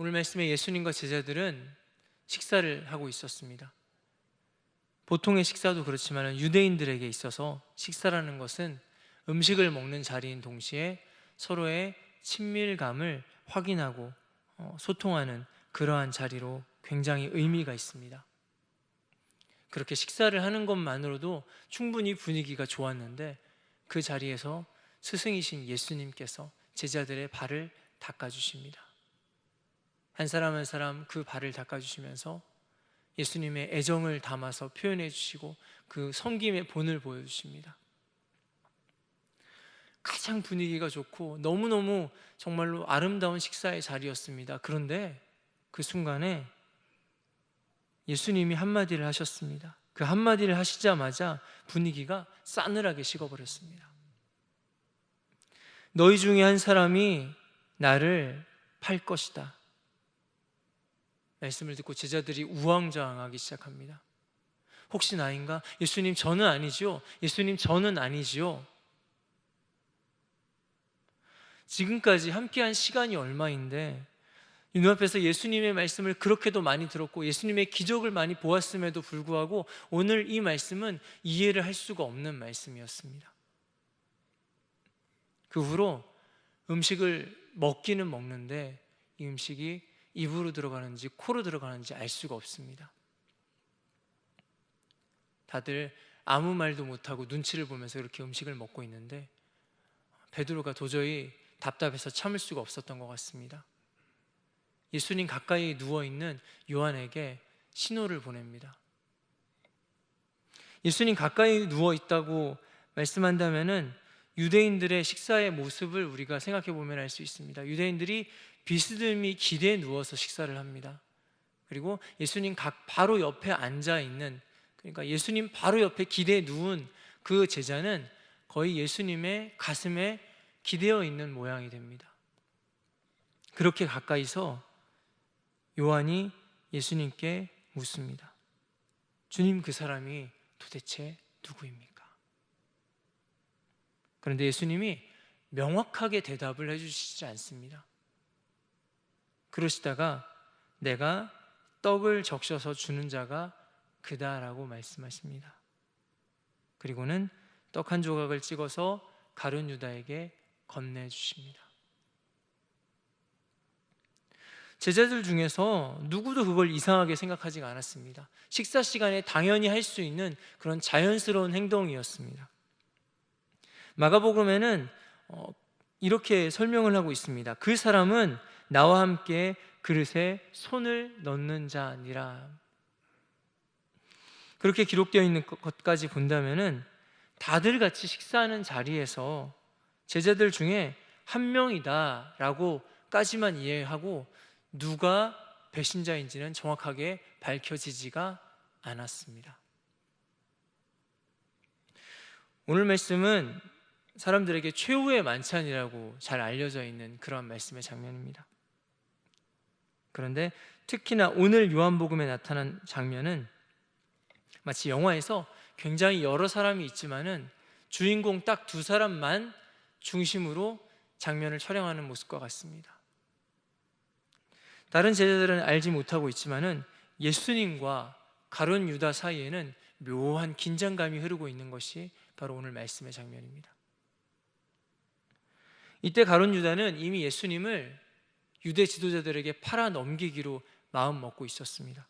오늘 말씀에 예수님과 제자들은 식사를 하고 있었습니다. 보통의 식사도 그렇지만 유대인들에게 있어서 식사라는 것은 음식을 먹는 자리인 동시에 서로의 친밀감을 확인하고 소통하는 그러한 자리로 굉장히 의미가 있습니다. 그렇게 식사를 하는 것만으로도 충분히 분위기가 좋았는데 그 자리에서 스승이신 예수님께서 제자들의 발을 닦아주십니다. 한 사람 한 사람 그 발을 닦아주시면서 예수님의 애정을 담아서 표현해 주시고 그 섬김의 본을 보여주십니다. 가장 분위기가 좋고 너무너무 정말로 아름다운 식사의 자리였습니다. 그런데 그 순간에 예수님이 한마디를 하셨습니다. 그 한마디를 하시자마자 분위기가 싸늘하게 식어버렸습니다. 너희 중에 한 사람이 나를 팔 것이다. 말씀을 듣고 제자들이 우왕좌왕하기 시작합니다. 혹시 나인가? 예수님 저는 아니지요. 예수님 저는 아니지요. 지금까지 함께한 시간이 얼마인데 이 눈앞에서 예수님의 말씀을 그렇게도 많이 들었고 예수님의 기적을 많이 보았음에도 불구하고 오늘 이 말씀은 이해를 할 수가 없는 말씀이었습니다. 그 후로 음식을 먹기는 먹는데 이 음식이 입으로 들어가는지 코로 들어가는지 알 수가 없습니다. 다들 아무 말도 못하고 눈치를 보면서 이렇게 음식을 먹고 있는데 베드로가 도저히 답답해서 참을 수가 없었던 것 같습니다. 예수님 가까이 누워있는 요한에게 신호를 보냅니다. 예수님 가까이 누워있다고 말씀한다면은 유대인들의 식사의 모습을 우리가 생각해 보면 알 수 있습니다. 유대인들이 비스듬히 기대에 누워서 식사를 합니다. 그리고 예수님 바로 옆에 앉아 있는, 그러니까 예수님 바로 옆에 기대에 누운 그 제자는 거의 예수님의 가슴에 기대어 있는 모양이 됩니다. 그렇게 가까이서 요한이 예수님께 묻습니다. 주님, 그 사람이 도대체 누구입니까? 그런데 예수님이 명확하게 대답을 해주시지 않습니다. 그러시다가 내가 떡을 적셔서 주는 자가 그다라고 말씀하십니다. 그리고는 떡 한 조각을 찍어서 가룟 유다에게 건네주십니다. 제자들 중에서 누구도 그걸 이상하게 생각하지 않았습니다. 식사 시간에 당연히 할 수 있는 그런 자연스러운 행동이었습니다. 마가복음에는 이렇게 설명을 하고 있습니다. 그 사람은 나와 함께 그릇에 손을 넣는 자니라. 그렇게 기록되어 있는 것까지 본다면은 다들 같이 식사하는 자리에서 제자들 중에 한 명이다라고까지만 이해하고 누가 배신자인지는 정확하게 밝혀지지가 않았습니다. 오늘 말씀은 사람들에게 최후의 만찬이라고 잘 알려져 있는 그런 말씀의 장면입니다. 그런데 특히나 오늘 요한복음에 나타난 장면은 마치 영화에서 굉장히 여러 사람이 있지만은 주인공 딱 두 사람만 중심으로 장면을 촬영하는 모습과 같습니다. 다른 제자들은 알지 못하고 있지만은 예수님과 가룟 유다 사이에는 묘한 긴장감이 흐르고 있는 것이 바로 오늘 말씀의 장면입니다. 이때 가룟 유다는 이미 예수님을 유대 지도자들에게 팔아 넘기기로 마음 먹고 있었습니다.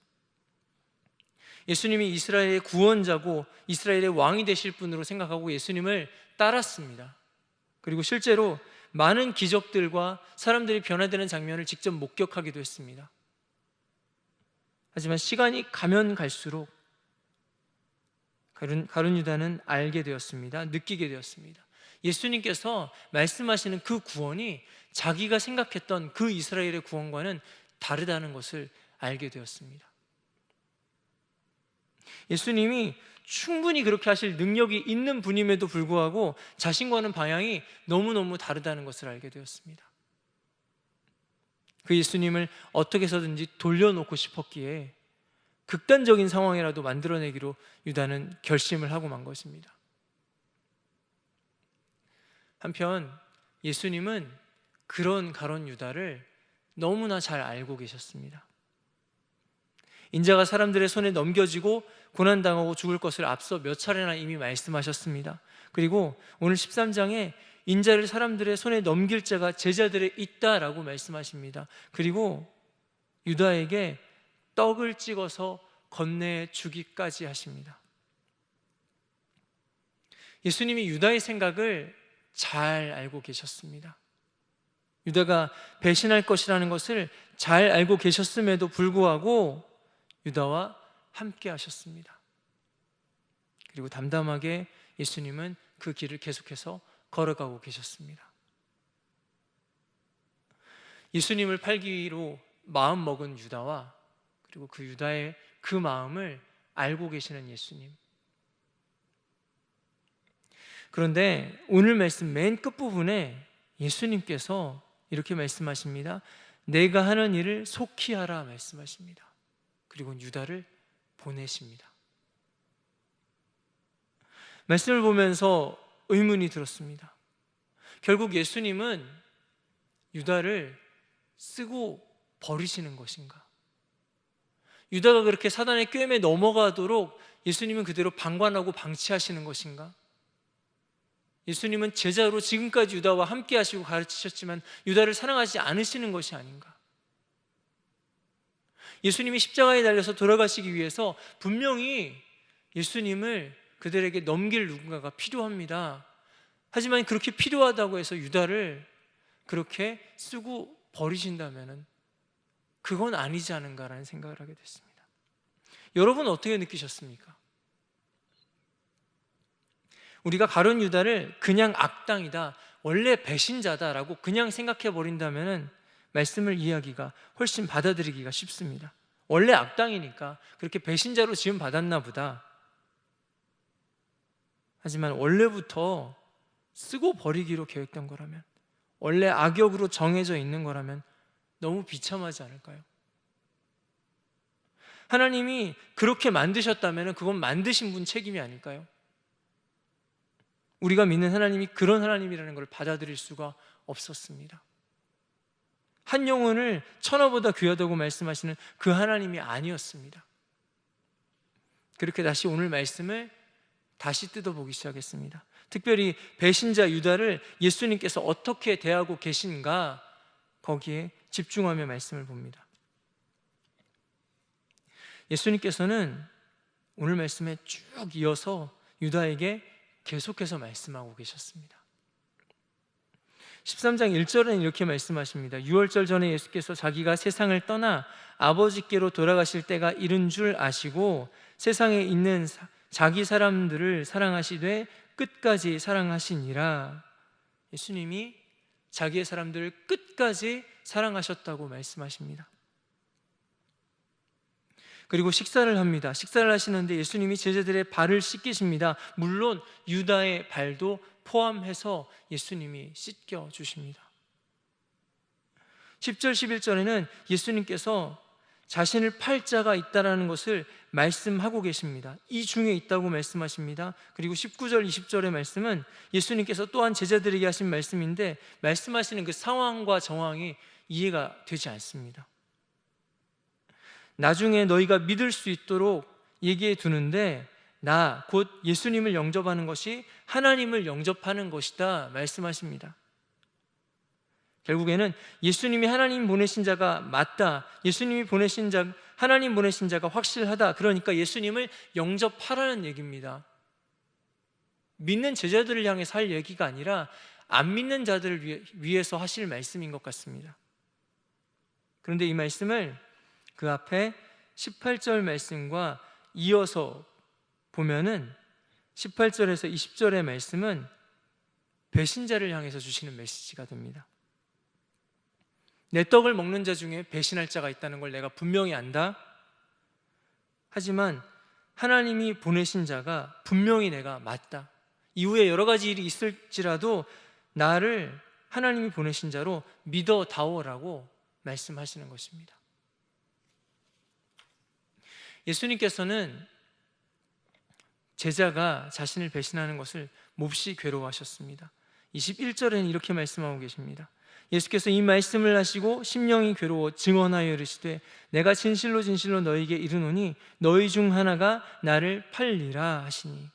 예수님이 이스라엘의 구원자고 이스라엘의 왕이 되실 분으로 생각하고 예수님을 따랐습니다. 그리고 실제로 많은 기적들과 사람들이 변화되는 장면을 직접 목격하기도 했습니다. 하지만 시간이 가면 갈수록 가룟 유다는 알게 되었습니다. 느끼게 되었습니다. 예수님께서 말씀하시는 그 구원이 자기가 생각했던 그 이스라엘의 구원과는 다르다는 것을 알게 되었습니다. 예수님이 충분히 그렇게 하실 능력이 있는 분임에도 불구하고 자신과는 방향이 너무너무 다르다는 것을 알게 되었습니다. 그 예수님을 어떻게 해서든지 돌려놓고 싶었기에 극단적인 상황이라도 만들어내기로 유다는 결심을 하고 만 것입니다. 한편 예수님은 그런 가룟 유다를 너무나 잘 알고 계셨습니다. 인자가 사람들의 손에 넘겨지고 고난당하고 죽을 것을 앞서 몇 차례나 이미 말씀하셨습니다. 그리고 오늘 13장에 인자를 사람들의 손에 넘길 자가 제자들에 있다라고 말씀하십니다. 그리고 유다에게 떡을 찍어서 건네 주기까지 하십니다. 예수님이 유다의 생각을 잘 알고 계셨습니다. 유다가 배신할 것이라는 것을 잘 알고 계셨음에도 불구하고 유다와 함께 하셨습니다. 그리고 담담하게 예수님은 그 길을 계속해서 걸어가고 계셨습니다. 예수님을 팔기로 마음 먹은 유다와 그리고 그 유다의 그 마음을 알고 계시는 예수님. 그런데 오늘 말씀 맨 끝부분에 예수님께서 이렇게 말씀하십니다. 내가 하는 일을 속히 하라 말씀하십니다. 그리고 유다를 보내십니다. 말씀을 보면서 의문이 들었습니다. 결국 예수님은 유다를 쓰고 버리시는 것인가? 유다가 그렇게 사단의 꾀임에 넘어가도록 예수님은 그대로 방관하고 방치하시는 것인가? 예수님은 제자로 지금까지 유다와 함께 하시고 가르치셨지만 유다를 사랑하지 않으시는 것이 아닌가? 예수님이 십자가에 달려서 돌아가시기 위해서 분명히 예수님을 그들에게 넘길 누군가가 필요합니다. 하지만 그렇게 필요하다고 해서 유다를 그렇게 쓰고 버리신다면 그건 아니지 않은가라는 생각을 하게 됐습니다. 여러분 어떻게 느끼셨습니까? 우리가 가룟 유다를 그냥 악당이다, 원래 배신자다라고 그냥 생각해 버린다면 말씀을 이해하기가 훨씬 받아들이기가 쉽습니다. 원래 악당이니까 그렇게 배신자로 지음 받았나 보다. 하지만 원래부터 쓰고 버리기로 계획된 거라면, 원래 악역으로 정해져 있는 거라면 너무 비참하지 않을까요? 하나님이 그렇게 만드셨다면 그건 만드신 분 책임이 아닐까요? 우리가 믿는 하나님이 그런 하나님이라는 걸 받아들일 수가 없었습니다. 한 영혼을 천하보다 귀하다고 말씀하시는 그 하나님이 아니었습니다. 그렇게 다시 오늘 말씀을 다시 뜯어보기 시작했습니다. 특별히 배신자 유다를 예수님께서 어떻게 대하고 계신가, 거기에 집중하며 말씀을 봅니다. 예수님께서는 오늘 말씀에 쭉 이어서 유다에게 계속해서 말씀하고 계셨습니다. 13장 1절에는 이렇게 말씀하십니다. 유월절 전에 예수께서 자기가 세상을 떠나 아버지께로 돌아가실 때가 이른 줄 아시고 세상에 있는 자기 사람들을 사랑하시되 끝까지 사랑하시니라. 예수님이 자기의 사람들을 끝까지 사랑하셨다고 말씀하십니다. 그리고 식사를 합니다. 식사를 하시는데 예수님이 제자들의 발을 씻기십니다. 물론 유다의 발도 포함해서 예수님이 씻겨 주십니다. 10절 11절에는 예수님께서 자신을 팔 자가 있다는 것을 말씀하고 계십니다. 이 중에 있다고 말씀하십니다. 그리고 19절 20절의 말씀은 예수님께서 또한 제자들에게 하신 말씀인데, 말씀하시는 그 상황과 정황이 이해가 되지 않습니다. 나중에 너희가 믿을 수 있도록 얘기해 두는데, 나 곧 예수님을 영접하는 것이 하나님을 영접하는 것이다 말씀하십니다. 결국에는 예수님이 하나님 보내신 자가 맞다, 예수님이 보내신 자, 하나님 보내신 자가 확실하다, 그러니까 예수님을 영접하라는 얘기입니다. 믿는 제자들을 향해서 할 얘기가 아니라 안 믿는 자들을 위해서 하실 말씀인 것 같습니다. 그런데 이 말씀을 그 앞에 18절 말씀과 이어서 보면은 18절에서 20절의 말씀은 배신자를 향해서 주시는 메시지가 됩니다. 내 떡을 먹는 자 중에 배신할 자가 있다는 걸 내가 분명히 안다. 하지만 하나님이 보내신 자가 분명히 내가 맞다. 이후에 여러 가지 일이 있을지라도 나를 하나님이 보내신 자로 믿어다오라고 말씀하시는 것입니다. 예수님께서는 제자가 자신을 배신하는 것을 몹시 괴로워하셨습니다. 21절에는 이렇게 말씀하고 계십니다. 예수께서 이 말씀을 하시고 심령이 괴로워 증언하여 이르시되 내가 진실로 진실로 너희에게 이르노니 너희 중 하나가 나를 팔리라 하시니.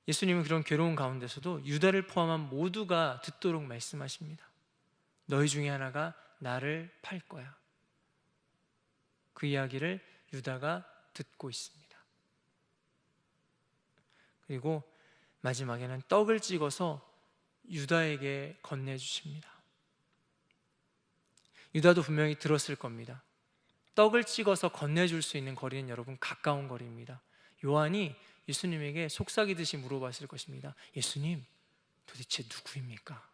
예수님은 그런 괴로운 가운데서도 유다를 포함한 모두가 듣도록 말씀하십니다. 너희 중에 하나가 나를 팔 거야. 그 이야기를 유다가 듣고 있습니다. 그리고 마지막에는 떡을 찍어서 유다에게 건네주십니다. 유다도 분명히 들었을 겁니다. 떡을 찍어서 건네줄 수 있는 거리는 여러분 가까운 거리입니다. 요한이 예수님에게 속삭이듯이 물어봤을 것입니다. 예수님, 도대체 누구입니까?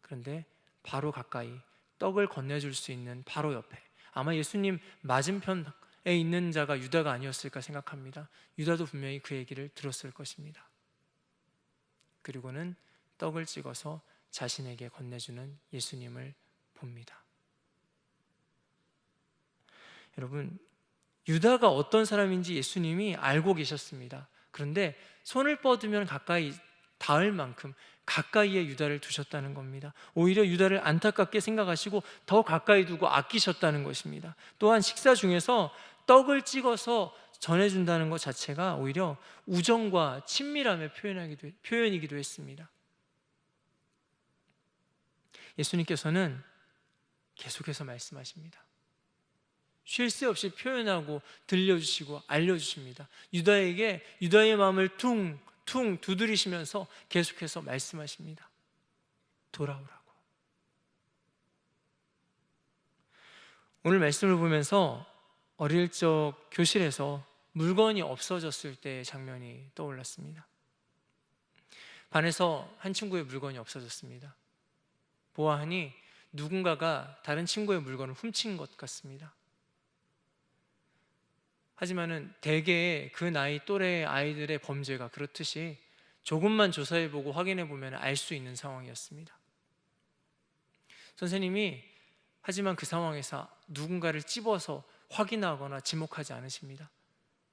그런데 바로 가까이 떡을 건네줄 수 있는 바로 옆에, 아마 예수님 맞은편에 있는 자가 유다가 아니었을까 생각합니다. 유다도 분명히 그 얘기를 들었을 것입니다. 그리고는 떡을 찍어서 자신에게 건네주는 예수님을 봅니다. 여러분, 유다가 어떤 사람인지 예수님이 알고 계셨습니다. 그런데 손을 뻗으면 가까이 닿을 만큼 가까이에 유다를 두셨다는 겁니다. 오히려 유다를 안타깝게 생각하시고 더 가까이 두고 아끼셨다는 것입니다. 또한 식사 중에서 떡을 찍어서 전해준다는 것 자체가 오히려 우정과 친밀함의 표현이기도 했습니다. 예수님께서는 계속해서 말씀하십니다. 쉴 새 없이 표현하고 들려주시고 알려주십니다. 유다에게 유다의 마음을 퉁퉁 두드리시면서 계속해서 말씀하십니다. 돌아오라고. 오늘 말씀을 보면서 어릴 적 교실에서 물건이 없어졌을 때의 장면이 떠올랐습니다. 반에서 한 친구의 물건이 없어졌습니다. 보아하니 누군가가 다른 친구의 물건을 훔친 것 같습니다. 하지만은 대개 그 나이 또래 아이들의 범죄가 그렇듯이 조금만 조사해보고 확인해보면 알 수 있는 상황이었습니다. 선생님이 하지만 그 상황에서 누군가를 찝어서 확인하거나 지목하지 않으십니다.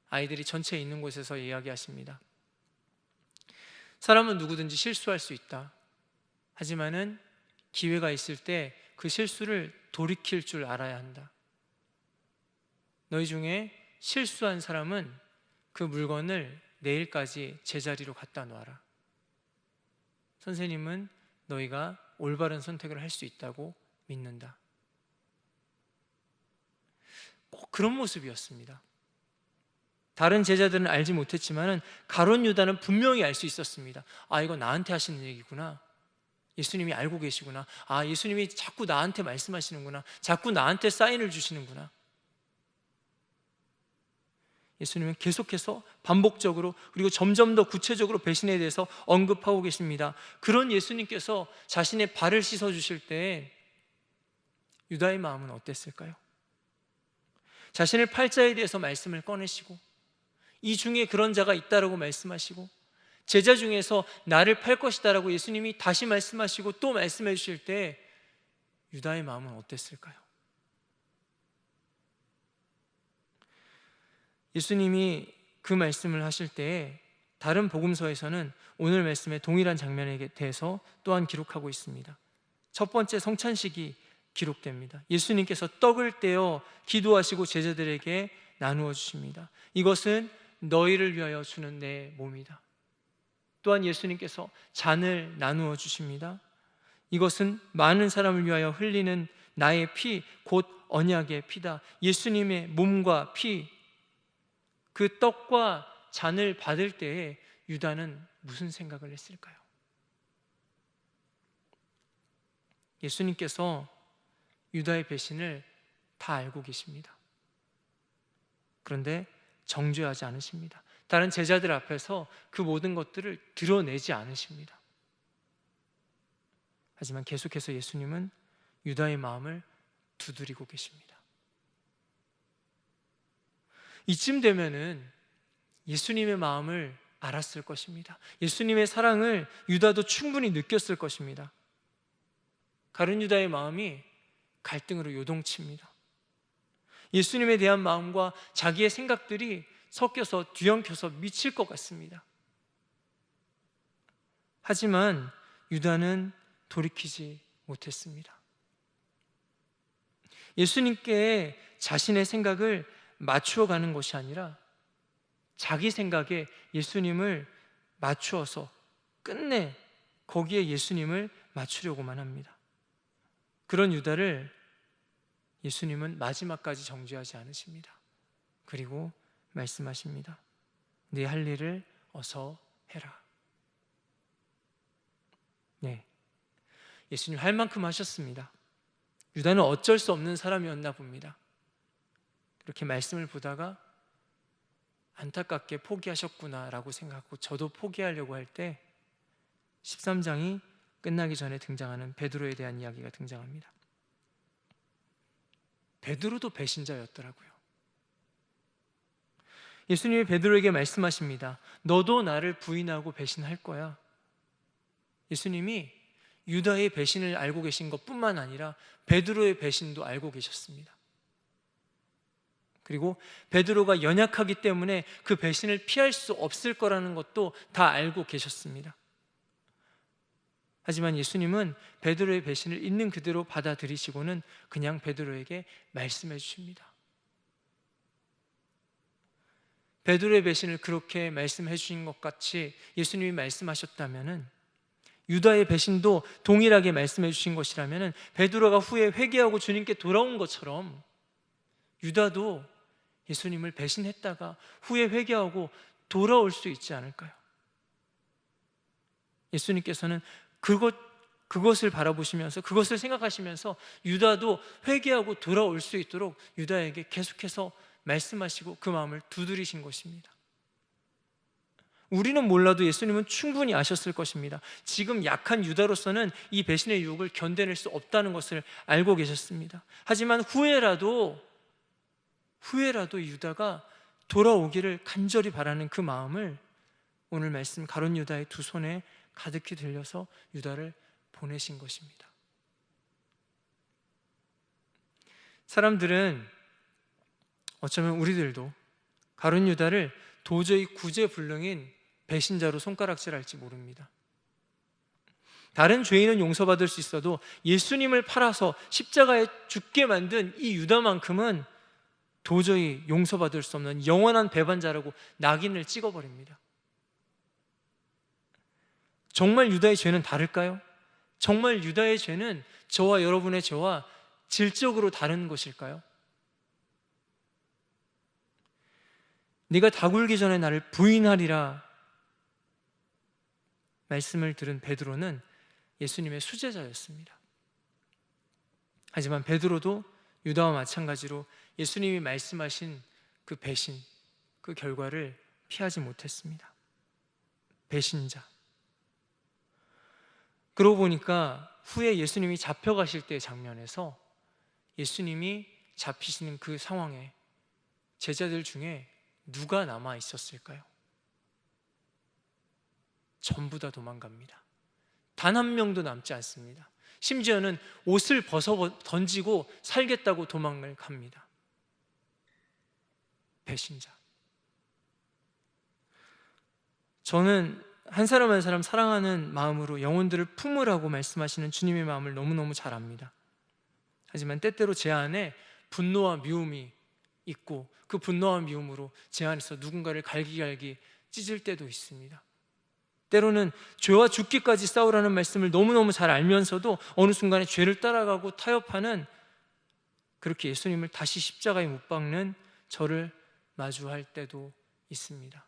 아이들이 전체 있는 곳에서 이야기하십니다. 사람은 누구든지 실수할 수 있다. 하지만은 기회가 있을 때 그 실수를 돌이킬 줄 알아야 한다. 너희 중에 실수한 사람은 그 물건을 내일까지 제자리로 갖다 놔라. 선생님은 너희가 올바른 선택을 할 수 있다고 믿는다. 꼭 그런 모습이었습니다. 다른 제자들은 알지 못했지만 가룟 유다는 분명히 알 수 있었습니다. 아, 이거 나한테 하시는 얘기구나. 예수님이 알고 계시구나. 아, 예수님이 자꾸 나한테 말씀하시는구나. 자꾸 나한테 사인을 주시는구나. 예수님은 계속해서 반복적으로 그리고 점점 더 구체적으로 배신에 대해서 언급하고 계십니다. 그런 예수님께서 자신의 발을 씻어주실 때 유다의 마음은 어땠을까요? 자신을 팔자에 대해서 말씀을 꺼내시고 이 중에 그런 자가 있다라고 말씀하시고 제자 중에서 나를 팔 것이다라고 예수님이 다시 말씀하시고 또 말씀해 주실 때 유다의 마음은 어땠을까요? 예수님이 그 말씀을 하실 때 다른 복음서에서는 오늘 말씀의 동일한 장면에 대해서 또한 기록하고 있습니다. 첫 번째 성찬식이 기록됩니다. 예수님께서 떡을 떼어 기도하시고 제자들에게 나누어 주십니다. 이것은 너희를 위하여 주는 내 몸이다. 또한 예수님께서 잔을 나누어 주십니다. 이것은 많은 사람을 위하여 흘리는 나의 피, 곧 언약의 피다. 예수님의 몸과 피, 그 떡과 잔을 받을 때에 유다는 무슨 생각을 했을까요? 예수님께서 유다의 배신을 다 알고 계십니다. 그런데 정죄하지 않으십니다. 다른 제자들 앞에서 그 모든 것들을 드러내지 않으십니다. 하지만 계속해서 예수님은 유다의 마음을 두드리고 계십니다. 이쯤 되면은 예수님의 마음을 알았을 것입니다. 예수님의 사랑을 유다도 충분히 느꼈을 것입니다. 가룟 유다의 마음이 갈등으로 요동칩니다. 예수님에 대한 마음과 자기의 생각들이 섞여서 뒤엉켜서 미칠 것 같습니다. 하지만 유다는 돌이키지 못했습니다. 예수님께 자신의 생각을 맞추어 가는 것이 아니라 자기 생각에 예수님을 맞추어서 끝내 거기에 예수님을 맞추려고만 합니다. 그런 유다를 예수님은 마지막까지 정죄하지 않으십니다. 그리고 말씀하십니다. 네 할 일을 어서 해라. 네, 예수님 할 만큼 하셨습니다. 유다는 어쩔 수 없는 사람이었나 봅니다. 그렇게 말씀을 보다가 안타깝게 포기하셨구나라고 생각하고 저도 포기하려고 할 때 13장이 끝나기 전에 등장하는 베드로에 대한 이야기가 등장합니다. 베드로도 배신자였더라고요. 예수님이 베드로에게 말씀하십니다. 너도 나를 부인하고 배신할 거야. 예수님이 유다의 배신을 알고 계신 것뿐만 아니라 베드로의 배신도 알고 계셨습니다. 그리고 베드로가 연약하기 때문에 그 배신을 피할 수 없을 거라는 것도 다 알고 계셨습니다. 하지만 예수님은 베드로의 배신을 있는 그대로 받아들이시고는 그냥 베드로에게 말씀해 주십니다. 베드로의 배신을 그렇게 말씀해 주신 것 같이 예수님이 말씀하셨다면 유다의 배신도 동일하게 말씀해 주신 것이라면 베드로가 후에 회개하고 주님께 돌아온 것처럼 유다도 예수님을 배신했다가 후에 회개하고 돌아올 수 있지 않을까요? 예수님께서는 그것을 바라보시면서 그것을 생각하시면서 유다도 회개하고 돌아올 수 있도록 유다에게 계속해서 말씀하시고 그 마음을 두드리신 것입니다. 우리는 몰라도 예수님은 충분히 아셨을 것입니다. 지금 약한 유다로서는 이 배신의 유혹을 견뎌낼 수 없다는 것을 알고 계셨습니다. 하지만 후회라도 유다가 돌아오기를 간절히 바라는 그 마음을 오늘 말씀 가룟 유다의 두 손에 가득히 들려서 유다를 보내신 것입니다. 사람들은 어쩌면 우리들도 가룟 유다를 도저히 구제불능인 배신자로 손가락질할지 모릅니다. 다른 죄인은 용서받을 수 있어도 예수님을 팔아서 십자가에 죽게 만든 이 유다만큼은 도저히 용서받을 수 없는 영원한 배반자라고 낙인을 찍어버립니다. 정말 유다의 죄는 다를까요? 정말 유다의 죄는 저와 여러분의 죄와 질적으로 다른 것일까요? 네가 다 굴기 전에 나를 부인하리라 말씀을 들은 베드로는 예수님의 수제자였습니다. 하지만 베드로도 유다와 마찬가지로 예수님이 말씀하신 그 배신, 그 결과를 피하지 못했습니다. 배신자. 그러고 보니까 후에 예수님이 잡혀가실 때의 장면에서 예수님이 잡히시는 그 상황에 제자들 중에 누가 남아 있었을까요? 전부 다 도망갑니다. 단 한 명도 남지 않습니다. 심지어는 옷을 벗어 던지고 살겠다고 도망을 갑니다. 배신자. 저는 한 사람 한 사람 사랑하는 마음으로 영혼들을 품으라고 말씀하시는 주님의 마음을 너무너무 잘 압니다. 하지만 때때로 제 안에 분노와 미움이 있고 그 분노와 미움으로 제 안에서 누군가를 갈기갈기 찢을 때도 있습니다. 때로는 죄와 죽기까지 싸우라는 말씀을 너무너무 잘 알면서도 어느 순간에 죄를 따라가고 타협하는, 그렇게 예수님을 다시 십자가에 못 박는 저를 마주할 때도 있습니다.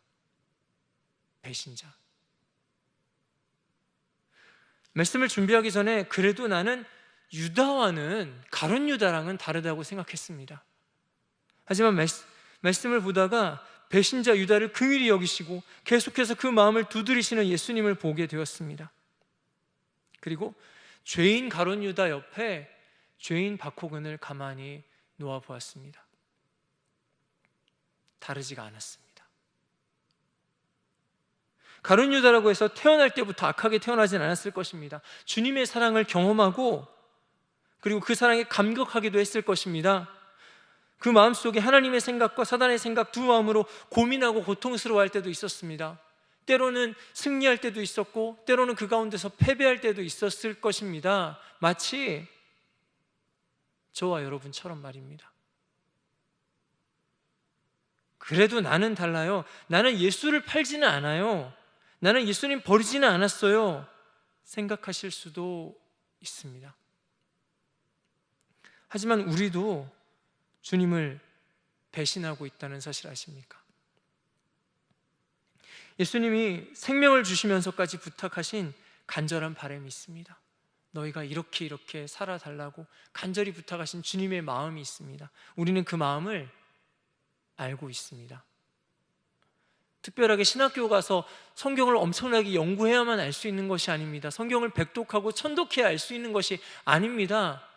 배신자. 말씀을 준비하기 전에 그래도 나는 유다와는 가룟 유다랑은 다르다고 생각했습니다. 하지만 말씀을 보다가 배신자 유다를 긍휼히 여기시고 계속해서 그 마음을 두드리시는 예수님을 보게 되었습니다. 그리고 죄인 가룟 유다 옆에 죄인 박호근을 가만히 놓아 보았습니다. 다르지가 않았습니다. 가룟 유다라고 해서 태어날 때부터 악하게 태어나진 않았을 것입니다. 주님의 사랑을 경험하고 그리고 그 사랑에 감격하기도 했을 것입니다. 그 마음속에 하나님의 생각과 사단의 생각 두 마음으로 고민하고 고통스러워할 때도 있었습니다. 때로는 승리할 때도 있었고 때로는 그 가운데서 패배할 때도 있었을 것입니다. 마치 저와 여러분처럼 말입니다. 그래도 나는 달라요. 나는 예수를 팔지는 않아요. 나는 예수님 버리지는 않았어요. 생각하실 수도 있습니다. 하지만 우리도 주님을 배신하고 있다는 사실 아십니까? 예수님이 생명을 주시면서까지 부탁하신 간절한 바람이 있습니다. 너희가 이렇게 살아달라고 간절히 부탁하신 주님의 마음이 있습니다. 우리는 그 마음을 알고 있습니다. 특별하게 신학교 가서 성경을 엄청나게 연구해야만 알 수 있는 것이 아닙니다. 성경을 백독하고 천독해야 알 수 있는 것이 아닙니다.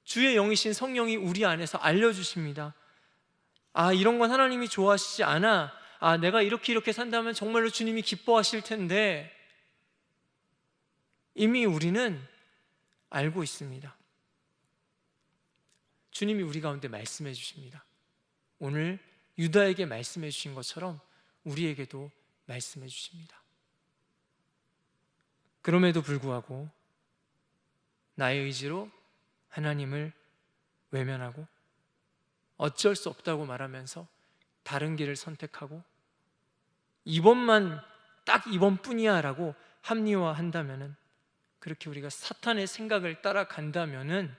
주의 영이신 성령이 우리 안에서 알려주십니다. 이런 건 하나님이 좋아하시지 않아. 내가 이렇게 산다면 정말로 주님이 기뻐하실 텐데, 이미 우리는 알고 있습니다. 주님이 우리 가운데 말씀해 주십니다. 오늘 유다에게 말씀해 주신 것처럼 우리에게도 말씀해 주십니다. 그럼에도 불구하고 나의 의지로 하나님을 외면하고 어쩔 수 없다고 말하면서 다른 길을 선택하고 딱 이번뿐이야 라고 합리화한다면은, 그렇게 우리가 사탄의 생각을 따라간다면은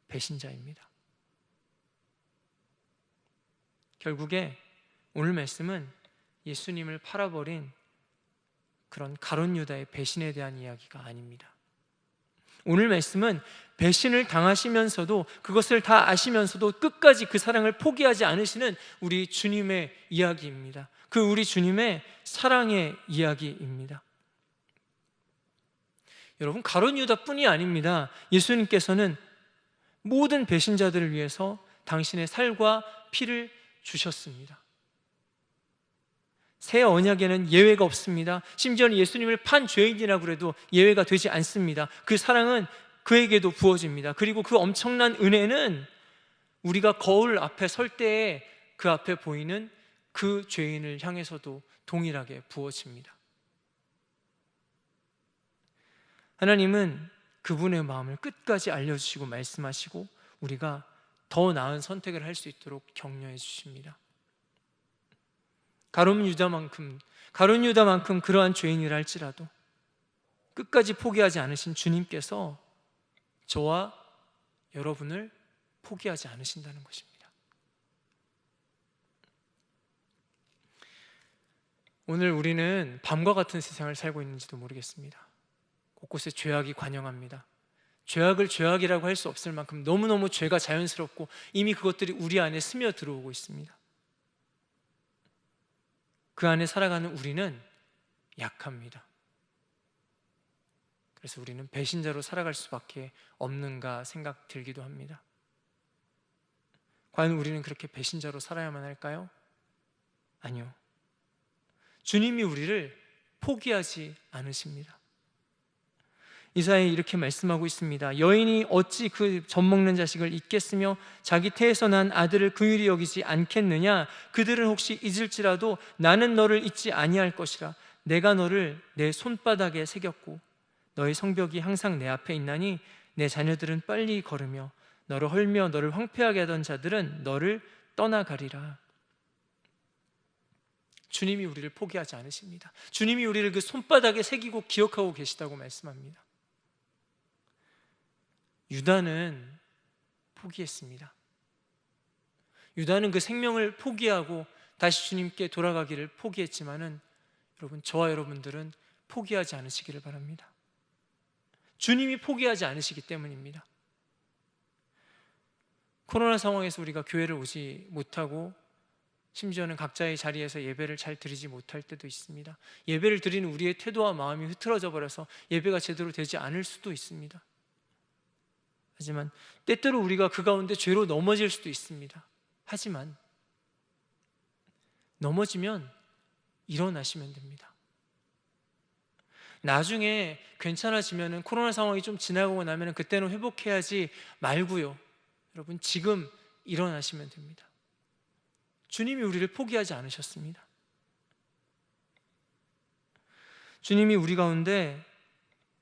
배신자입니다. 결국에 오늘 말씀은 예수님을 팔아버린 그런 가룟 유다의 배신에 대한 이야기가 아닙니다. 오늘 말씀은 배신을 당하시면서도, 그것을 다 아시면서도 끝까지 그 사랑을 포기하지 않으시는 우리 주님의 이야기입니다. 그 우리 주님의 사랑의 이야기입니다. 여러분, 가룟 유다뿐이 아닙니다. 예수님께서는 모든 배신자들을 위해서 당신의 살과 피를 주셨습니다. 새 언약에는 예외가 없습니다. 심지어는 예수님을 판 죄인이라고 해도 예외가 되지 않습니다. 그 사랑은 그에게도 부어집니다. 그리고 그 엄청난 은혜는 우리가 거울 앞에 설 때에 그 앞에 보이는 그 죄인을 향해서도 동일하게 부어집니다. 하나님은 그분의 마음을 끝까지 알려주시고 말씀하시고 우리가 더 나은 선택을 할 수 있도록 격려해 주십니다. 가룟 유다만큼 그러한 죄인이라 할지라도 끝까지 포기하지 않으신 주님께서 저와 여러분을 포기하지 않으신다는 것입니다. 오늘 우리는 밤과 같은 세상을 살고 있는지도 모르겠습니다. 곳곳에 죄악이 관영합니다. 죄악을 죄악이라고 할 수 없을 만큼 너무너무 죄가 자연스럽고 이미 그것들이 우리 안에 스며들어오고 있습니다. 그 안에 살아가는 우리는 약합니다. 그래서 우리는 배신자로 살아갈 수밖에 없는가 생각 들기도 합니다. 과연 우리는 그렇게 배신자로 살아야만 할까요? 아니요. 주님이 우리를 포기하지 않으십니다. 이사야에 이렇게 말씀하고 있습니다. 여인이 어찌 그 젖먹는 자식을 잊겠으며 자기 태에서 난 아들을 긍휼히 여기지 않겠느냐? 그들은 혹시 잊을지라도 나는 너를 잊지 아니할 것이라. 내가 너를 내 손바닥에 새겼고 너의 성벽이 항상 내 앞에 있나니 내 자녀들은 빨리 걸으며 너를 헐며 너를 황폐하게 하던 자들은 너를 떠나가리라. 주님이 우리를 포기하지 않으십니다. 주님이 우리를 그 손바닥에 새기고 기억하고 계시다고 말씀합니다. 유다는 포기했습니다. 유다는 그 생명을 포기하고 다시 주님께 돌아가기를 포기했지만은 여러분, 저와 여러분들은 포기하지 않으시기를 바랍니다. 주님이 포기하지 않으시기 때문입니다. 코로나 상황에서 우리가 교회를 오지 못하고 심지어는 각자의 자리에서 예배를 잘 드리지 못할 때도 있습니다. 예배를 드리는 우리의 태도와 마음이 흐트러져 버려서 예배가 제대로 되지 않을 수도 있습니다. 하지만 때때로 우리가 그 가운데 죄로 넘어질 수도 있습니다. 하지만 넘어지면 일어나시면 됩니다. 나중에 괜찮아지면은, 코로나 상황이 좀 지나고 나면은 그때는 회복해야지 말고요. 여러분, 지금 일어나시면 됩니다. 주님이 우리를 포기하지 않으셨습니다. 주님이 우리 가운데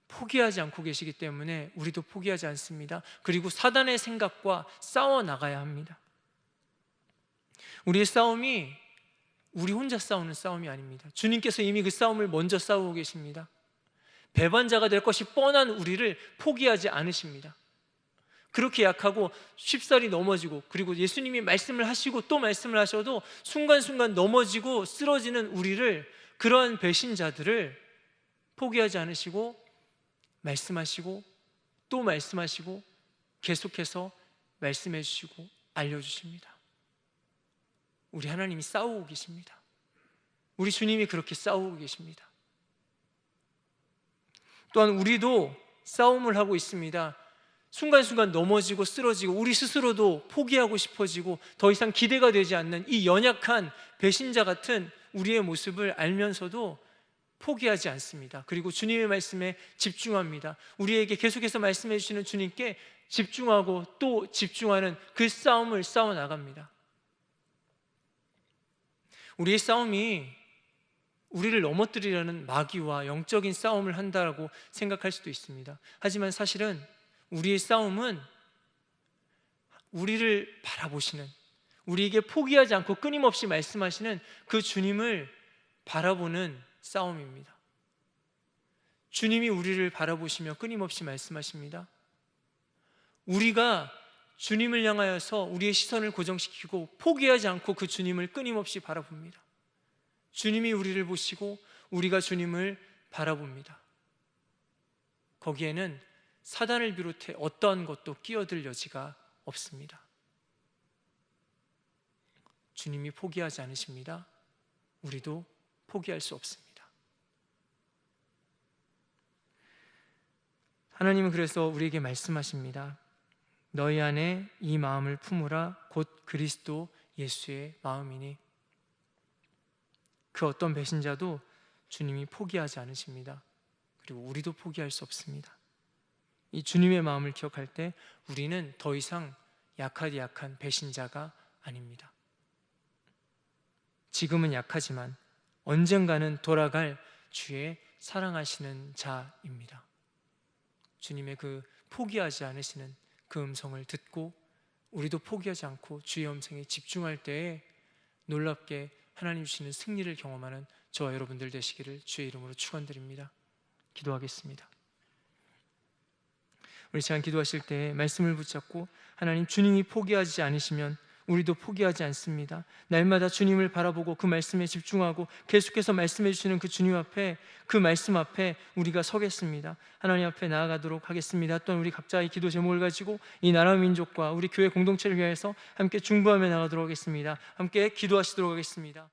포기하지 않고 계시기 때문에 우리도 포기하지 않습니다. 그리고 사단의 생각과 싸워 나가야 합니다. 우리의 싸움이 우리 혼자 싸우는 싸움이 아닙니다. 주님께서 이미 그 싸움을 먼저 싸우고 계십니다. 배반자가 될 것이 뻔한 우리를 포기하지 않으십니다. 그렇게 약하고 쉽사리 넘어지고, 그리고 예수님이 말씀을 하시고 또 말씀을 하셔도 순간순간 넘어지고 쓰러지는 우리를, 그러한 배신자들을 포기하지 않으시고 말씀하시고 또 말씀하시고 계속해서 말씀해 주시고 알려주십니다. 우리 하나님이 싸우고 계십니다. 우리 주님이 그렇게 싸우고 계십니다. 또한 우리도 싸움을 하고 있습니다. 순간순간 넘어지고 쓰러지고 우리 스스로도 포기하고 싶어지고 더 이상 기대가 되지 않는 이 연약한 배신자 같은 우리의 모습을 알면서도 포기하지 않습니다. 그리고 주님의 말씀에 집중합니다. 우리에게 계속해서 말씀해 주시는 주님께 집중하고 또 집중하는 그 싸움을 싸워 나갑니다. 우리의 싸움이 우리를 넘어뜨리려는 마귀와 영적인 싸움을 한다고 생각할 수도 있습니다. 하지만 사실은 우리의 싸움은 우리를 바라보시는, 우리에게 포기하지 않고 끊임없이 말씀하시는 그 주님을 바라보는 싸움입니다. 주님이 우리를 바라보시며 끊임없이 말씀하십니다. 우리가 주님을 향하여서 우리의 시선을 고정시키고 포기하지 않고 그 주님을 끊임없이 바라봅니다. 주님이 우리를 보시고 우리가 주님을 바라봅니다. 거기에는 사단을 비롯해 어떠한 것도 끼어들 여지가 없습니다. 주님이 포기하지 않으십니다. 우리도 포기할 수 없습니다. 하나님은 그래서 우리에게 말씀하십니다. 너희 안에 이 마음을 품으라. 곧 그리스도 예수의 마음이니. 그 어떤 배신자도 주님이 포기하지 않으십니다. 그리고 우리도 포기할 수 없습니다. 이 주님의 마음을 기억할 때 우리는 더 이상 약한 배신자가 아닙니다. 지금은 약하지만 언젠가는 돌아갈 주의 사랑하시는 자입니다. 주님의 그 포기하지 않으시는 그 음성을 듣고 우리도 포기하지 않고 주의 음성에 집중할 때에 놀랍게 하나님 주시는 승리를 경험하는 저와 여러분들 되시기를 주의 이름으로 축원드립니다. 기도하겠습니다. 우리 시간 기도하실 때 말씀을 붙잡고 하나님, 주님이 포기하지 않으시면 우리도 포기하지 않습니다. 날마다 주님을 바라보고 그 말씀에 집중하고 계속해서 말씀해 주시는 그 주님 앞에, 그 말씀 앞에 우리가 서겠습니다. 하나님 앞에 나아가도록 하겠습니다. 또한 우리 각자의 기도 제목을 가지고 이 나라 민족과 우리 교회 공동체를 위해서 함께 중보하며 나가도록 하겠습니다. 함께 기도하시도록 하겠습니다.